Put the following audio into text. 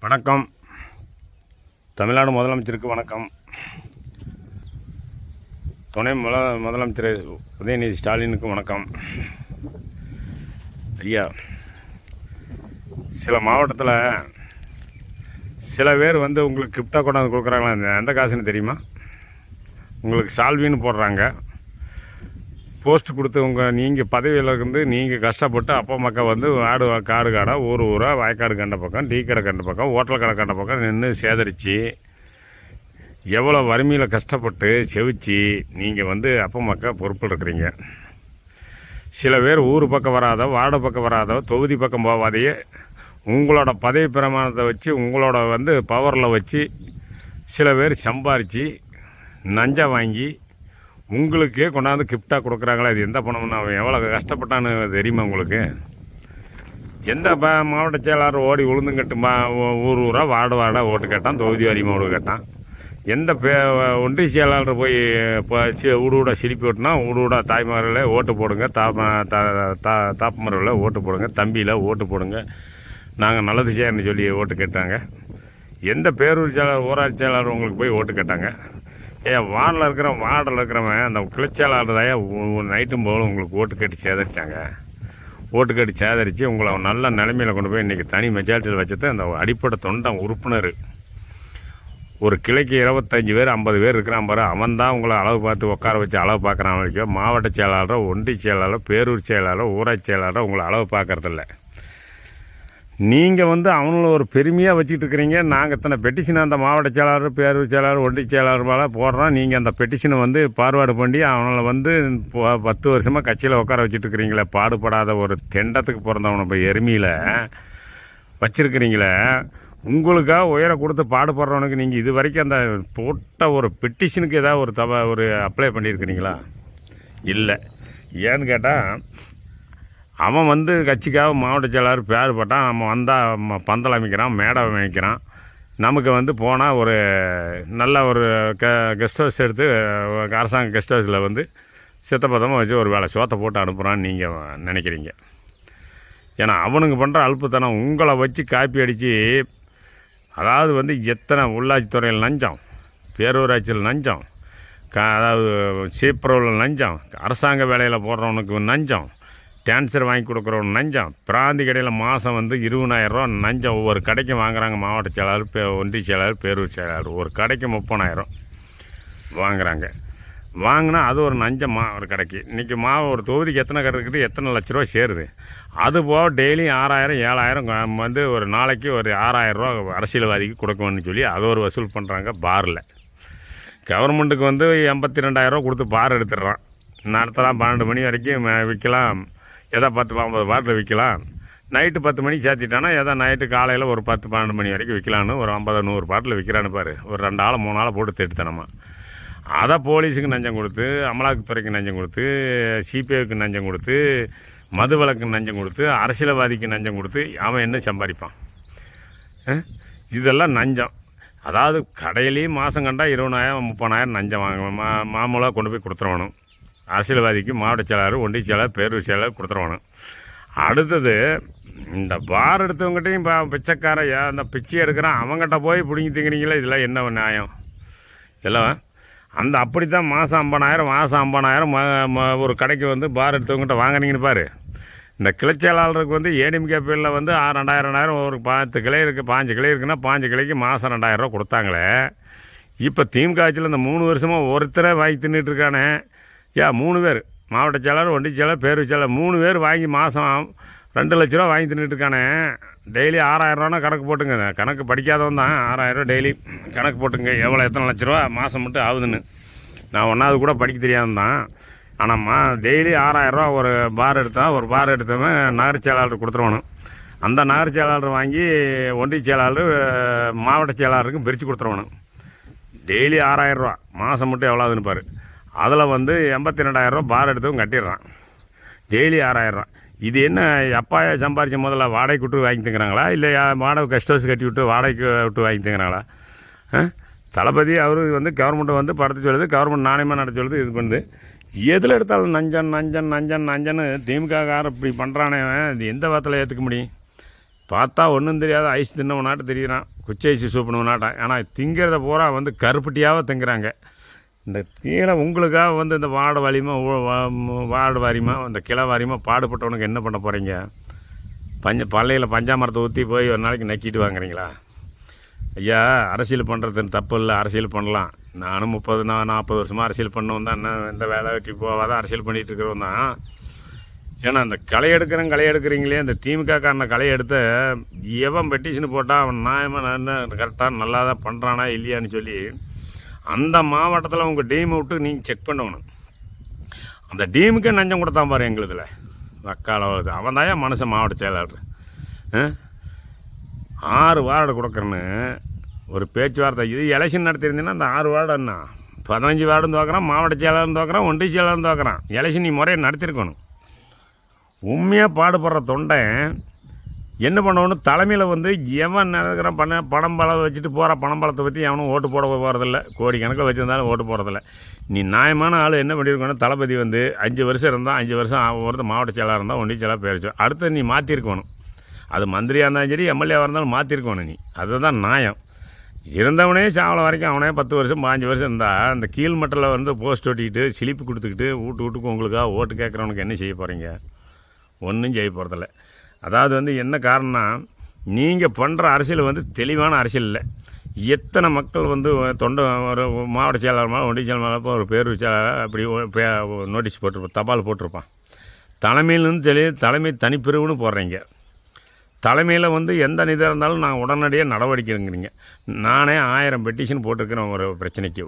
வணக்கம். தமிழ்நாடு முதலமைச்சருக்கு வணக்கம். துணை முதலமைச்சர் உதயநிதி ஸ்டாலினுக்கு வணக்கம். ஐயா, சில மாவட்டத்தில் சில பேர் உங்களுக்கு கிஃப்டாக கொண்டாந்து கொடுக்குறாங்களா? எந்த காசுன்னு தெரியுமா? உங்களுக்கு சால்வின்னு போடுறாங்க. போஸ்ட் கொடுத்து நீங்கள் பதவியில் இருந்து நீங்கள் கஷ்டப்பட்டு அப்பா மக்கள் காடாக ஊராக வயக்காடு கண்ட பக்கம், டீ கடை கண்ட பக்கம், ஹோட்டல் கடை கண்ட பக்கம் நின்று சேதரித்து எவ்வளோ வறுமையில் கஷ்டப்பட்டு செவிச்சு நீங்கள் அப்பா மக்கள் பொறுப்பில் இருக்கிறீங்க. சில பேர் ஊர் பக்கம் வராத, வார்டு பக்கம் வராத, தொகுதி பக்கம் போகாதையே உங்களோட பதவி பிரமாணத்தை வச்சு உங்களோட பவரில் வச்சு சில பேர் சம்பாரித்து நஞ்சை வாங்கி உங்களுக்கே கொண்டாந்து கிஃப்டாக கொடுக்குறாங்களா? இது எந்த பணம்னு அவன் எவ்வளோ கஷ்டப்பட்டான்னு தெரியுமா உங்களுக்கு? எந்த மாவட்ட செயலாளர் ஓடி உளுந்துங்கட்டு ஊராக வார்டாக ஓட்டு கேட்டான், தொகுதி வாரியாக ஓட்டு கேட்டான். எந்த ஒன்றிய செயலாளர் போய் ஊடு சிரிப்பி ஓட்டுனா ஊடு தாய்மார்களே ஓட்டு போடுங்க, தாப்பமர்களை ஓட்டு போடுங்க, தம்பியில் ஓட்டு போடுங்க, நாங்கள் நல்லது செய்யணும்னு சொல்லி ஓட்டு கேட்டாங்க. எந்த பேரூர் செயலாளர், ஊராட்சி செயலாளர் உங்களுக்கு போய் ஓட்டு கேட்டாங்க? வார்டில் இருக்கிறவன் அந்த கிளச்சலாளர் தான் நைட்டும் போல உங்களுக்கு ஓட்டு கேட்டு சேதரித்தாங்க. ஓட்டு கேட்டு சேதரித்து உங்களை நல்ல நிலைமையில் கொண்டு போய் இன்றைக்கி தனி மெஜாரிட்டியில் வச்சது அந்த அடிப்படை தொண்டன் உறுப்பினர். ஒரு கிளைக்கு 25 பேர் 50 பேர் இருக்கிறான் பாரு, அவன் தான் உங்களை அளவு பார்த்து உட்கார வச்சு அளவு பார்க்குறான். வரைக்கும் மாவட்ட செயலாளர், ஒன்றிய செயலாளர், பேரூர் செயலாளர், ஊராட்சி செயலாளர் உங்களை அளவு பார்க்குறதில்ல. நீங்கள் அவங்கள ஒரு பெருமையாக வச்சுக்கிட்டு இருக்கிறீங்க. நாங்கள் இத்தனை பெட்டிஷனை அந்த மாவட்ட செயலாளர், பேரூர் செயலாளர், ஒன்றிய செயலாளர் மேலே போடுறோம். நீங்கள் அந்த பெட்டிஷனை பார்வாடு பண்ணி அவங்கள 10 வருஷமாக கட்சியில் உட்கார வச்சுட்டு இருக்கிறீங்களே. பாடுபடாத ஒரு தெண்டத்துக்கு பிறந்தவனை போய் எருமையில் வச்சுருக்கிறீங்களே. உங்களுக்காக உயர கொடுத்து பாடுபடுறவனுக்கு நீங்கள் இது வரைக்கும் அந்த போட்ட ஒரு பெட்டிஷனுக்கு ஏதாவது ஒரு அப்ளை பண்ணியிருக்கிறீங்களா? இல்லை. ஏன்னு கேட்டால் அவன் கட்சிக்காக மாவட்ட செயலாளர் பேர் போட்டான். நம்ம வந்தால் பந்தல் அமைக்கிறான், மேடை அமைக்கிறான். நமக்கு போனால் ஒரு நல்ல ஒரு கெஸ்ட் ஹவுஸ் எடுத்து அரசாங்க கெஸ்ட் ஹவுஸில் சித்தப்பதமாக வச்சு ஒரு வேலை சோத்தை போட்டு அனுப்புகிறான்னு நீங்கள் நினைக்கிறீங்க. ஏன்னா அவனுக்கு பண்ணுற அல்பத்தனம் உங்களை வச்சு காப்பி அடித்து, அதாவது எத்தனை உள்ளாட்சித்துறையில் லஞ்சம், பேரூராட்சியில் லஞ்சம், அதாவது சீப்பரவில் லஞ்சம், அரசாங்க வேலையில் போடுறவனுக்கு லஞ்சம், கேன்சர் வாங்கி கொடுக்குறவன் லஞ்சம், பிராந்தி கடையில் மாதம் 20,000 ரூபா லஞ்சம் ஒவ்வொரு கடைக்கும் வாங்குறாங்க. மாவட்ட செயலாளர், ஒன்றிய செயலாளர், பேரூர் செயலாளர் ஒரு கடைக்கு 30,000 வாங்குறாங்க. வாங்கினா அது ஒரு லஞ்சம். ஒரு கடைக்கு இன்றைக்கி ஒரு தொகுதிக்கு எத்தனை கடை இருக்குது, எத்தனை லட்ச ரூபா சேருது. அதுபோக டெய்லியும் 6,000 7,000 ஒரு நாளைக்கு ஒரு 6,000 ரூபா அரசியல்வாதிக்கு கொடுக்கணும்னு சொல்லி அது ஒரு வசூல் பண்ணுறாங்க. பாரில் கவர்மெண்ட்டுக்கு 82,000 ரூபா கொடுத்து பார் எடுத்துடுறான். நடத்தலாம், 12 மணி வரைக்கும் விற்கலாம், ஏதோ 10-50 பாட்டில் விற்கலாம். நைட்டு 10 மணிக்கு சேர்த்திட்டானா ஏதோ நைட்டு காலையில் ஒரு 10-12 மணி வரைக்கும் விற்கலான்னு ஒரு 50-100 பாட்டில் விற்கிறான்னு பாரு. ஒரு 2 ஆள் 3 ஆள் போட்டு திட்டுத்தனமா. அதை போலீஸுக்கு நஞ்சம் கொடுத்து, அமலாக்கத்துறைக்கு நஞ்சம் கொடுத்து, சிபிஐக்கு நஞ்சம் கொடுத்து, மது வழக்கு நஞ்சம் கொடுத்து, அரசியல்வாதிக்கு நஞ்சம் கொடுத்து அவன் என்ன சம்பாதிப்பான்? இதெல்லாம் நஞ்சம். அதாவது கடையிலேயும் மாதம் கண்டா 20,000 30,000 நஞ்சம் வாங்குவேன். மாமூலாக கொண்டு போய் கொடுத்துருவானும். அரசியல்வாதிக்கு மாவட்ட செயலாளர், ஒன்றிய செயலாளர், பேரூர் செயலாளர் கொடுத்துருவானும். அடுத்தது இந்த பார் எடுத்தவங்ககிட்டையும் பிச்சைக்கார அந்த பிச்சை எடுக்கிறான், அவங்ககிட்ட போய் பிடிங்கி திங்கிறீங்களா? இதெல்லாம் என்ன நியாயம்? இதெல்லாம் அப்படி தான் மாதம் 50,000 ஒரு கடைக்கு பார் எடுத்தவங்ககிட்ட வாங்கினீங்கன்னு பாரு. இந்த கிளைச்செயலாளருக்கு ஏடிஎம்கே பேரில் 2,000 ஒரு 10 கிளை இருக்குது, 5 கிளை இருக்குன்னா 5 கிளைக்கு மாதம் 2,000 ரூபா கொடுத்தாங்களே. இப்போ திமுக ஆட்சியில் இந்த 3 வருஷமாக ஒருத்தரை வாங்கி தின்னுட்டு இருக்கானே. 3 பேர் மாவட்ட செயலாளர், ஒன்றிய செயலாளர், பேரூர் செயலாளர் 3 பேர் வாங்கி மாதம் 2 லட்ச ரூபா வாங்கி தின்னுட்டு இருக்கானே. டெய்லி 6,000 ரூபானா கணக்கு போட்டுங்க. கணக்கு படிக்காதவன் தான் 6,000 ரூபா டெய்லி கணக்கு போட்டுங்க. எத்தனை லட்ச ரூபா மாதம் மட்டும் ஆகுதுன்னு. நான் 1வது கூட படிக்க தெரியாதுன்னு தான். ஆனால் டெய்லி 6,000 ரூபா ஒரு பார் எடுத்தால், ஒரு பார் எடுத்தவன் நகர செயலாளர் கொடுத்துருவானும். அந்த நகர செயலாளர் வாங்கி ஒன்றிய செயலாளர், மாவட்ட செயலாளருக்கும் பிரித்து கொடுத்துருவானும். டெய்லி 6,000 ரூபா மாதம் மட்டும் எவ்வளோ ஆகுதுன்னு பாரு. அதில் 82,000 ரூபா பார் எடுத்தவங்க கட்டிடுறான். டெய்லி 6,000 ரூபா. இது என்ன அப்பாயா சம்பாரித்த முதல்ல வாடகைக்கு விட்டு வாங்கி தங்குறாங்களா, இல்லை வாடகை கெஸ்ட் ஹவுஸ் கட்டி விட்டு வாடகைக்கு விட்டு வாங்கி தங்குறாங்களா? தளபதி அவர் கவர்மெண்ட்டை படத்து சொல்லுது, கவர்மெண்ட் நாணயமாக நடத்த சொல்லுது, இது பண்ணுது. எதில் எடுத்தாலும் நஞ்சன் நஞ்சன் நஞ்சன் நஞ்சன்னு திமுககாரன் இப்படி பண்ணுறானே, இது எந்த வார்த்தையில் ஏற்றுக்க முடியும்? பார்த்தா ஒன்றும் தெரியாத ஐஸ் தின்னவனாட்டு தெரியுறான். குச்சைசி சூப்பணும்னாட்டா. ஆனால் திங்கிறத பூரா வந்து கருப்பட்டியாகவே திங்கிறாங்க. இந்த கீழே உங்களுக்காக வந்து இந்த வார்டு வாரியமாக இந்த கிளை வாரியமாக பாடுபட்டவனுக்கு என்ன பண்ண போகிறீங்க? பள்ளையில் பஞ்சாமரத்தை ஊற்றி போய் ஒரு நாளைக்கு நக்கிட்டு வாங்குறீங்களா? ஐயா, அரசியல் பண்ணுறதுன்னு தப்பு இல்லை, அரசியல் பண்ணலாம். நானும் 40 வருஷமாக அரசியல் பண்ணவும் தான், என்ன இந்த வேலை வெட்டி போவாதான் அரசியல் பண்ணிகிட்டு இருக்கிறவன் தான். ஏன்னா அந்த களை எடுக்கிறீங்களே, இந்த திமுகக்காரனை களை எடுத்த எவன் பெட்டிஷன் போட்டால் அவன் நியாயமாக நான் கரெக்டாக நல்லா தான் பண்ணுறானா இல்லையான்னு சொல்லி அந்த மாவட்டத்தில் உங்கள் டீமை விட்டு நீங்கள் செக் பண்ணணும். அந்த டீமுக்கே நஞ்சம் கொடுத்தான் பாரு எங்களுதில் வக்கால. அவன் தான் என் மனுஷன் மாவட்ட செயலாளர். 6 வார்டு கொடுக்குறேன்னு ஒரு பேச்சுவார்த்தை. இது எலெக்ஷன் நடத்தியிருந்தீங்கன்னா அந்த 6 வார்டு என்ன 15 வார்டும் தோக்குறான், மாவட்ட செயலாளரும் தோக்குறான், ஒன்றிய செயலாளரும் தோக்குறான். எலெக்ஷன் நீ முறையை நடத்திருக்கணும். உண்மையாக பாடுபடுற தொண்டை என்ன பண்ணணும்? தலைமையில் வந்து எவன் நடக்கிறான் பணம் பலம் வச்சுட்டு போகிற பணம்பலத்தை பற்றி எவனும் ஓட்டு போட போகிறதில்ல. கோடிக்கணக்கில் வச்சுருந்தாலும் ஓட்டு போகிறதில்ல. நீ நியாயமான ஆள் என்ன பண்ணியிருக்கணும்? தளபதி வந்து 5 வருஷம் இருந்தால் 5 வருஷம் ஒருத்தர் மாவட்ட செயலாளர் இருந்தால் ஒன்றிய செயலாளர் போயிடுச்சு. அடுத்து நீ மாற்றிருக்கணும். அது மந்திரியாக இருந்தாலும் சரி, எம்எல்ஏவாக இருந்தாலும் மாற்றிருக்கணும் நீ. அதுதான் நியாயம். இருந்தவனே சாவலை வரைக்கும் அவனே 10 வருஷம் 15 வருஷம் இருந்தால் அந்த கீழ்மட்டில் வந்து போஸ்ட் ஒட்டிக்கிட்டு சிலிப்பு கொடுத்துக்கிட்டு வீட்டுக்கு உங்களுக்காக ஓட்டு கேட்குறவனுக்கு என்ன செய்ய போகிறீங்க? ஒன்றும் செய்ய போகிறதில்ல. அதாவது வந்து என்ன காரணம்னா, நீங்கள் பண்ணுற அரசியல் வந்து தெளிவான அரசியல் இல்லை. எத்தனை மக்கள் வந்து தொண்டை ஒரு மாவட்ட செயலாளர் மேலே ஒன்றிய செயலாளர் ஒரு பேர் அப்படி நோட்டீஸ் போட்டிருப்பான், தபால் போட்டிருப்பான். தலைமையிலேருந்து தலைமை தனிப்பிரிவுன்னு போடுறீங்க. தலைமையில் வந்து எந்த நிதியாக இருந்தாலும் நான் உடனடியாக நடவடிக்கை எடுக்கிறீங்க. நானே 1000 பெட்டிஷன் போட்டிருக்கிறேன் ஒரு பிரச்சனைக்கு.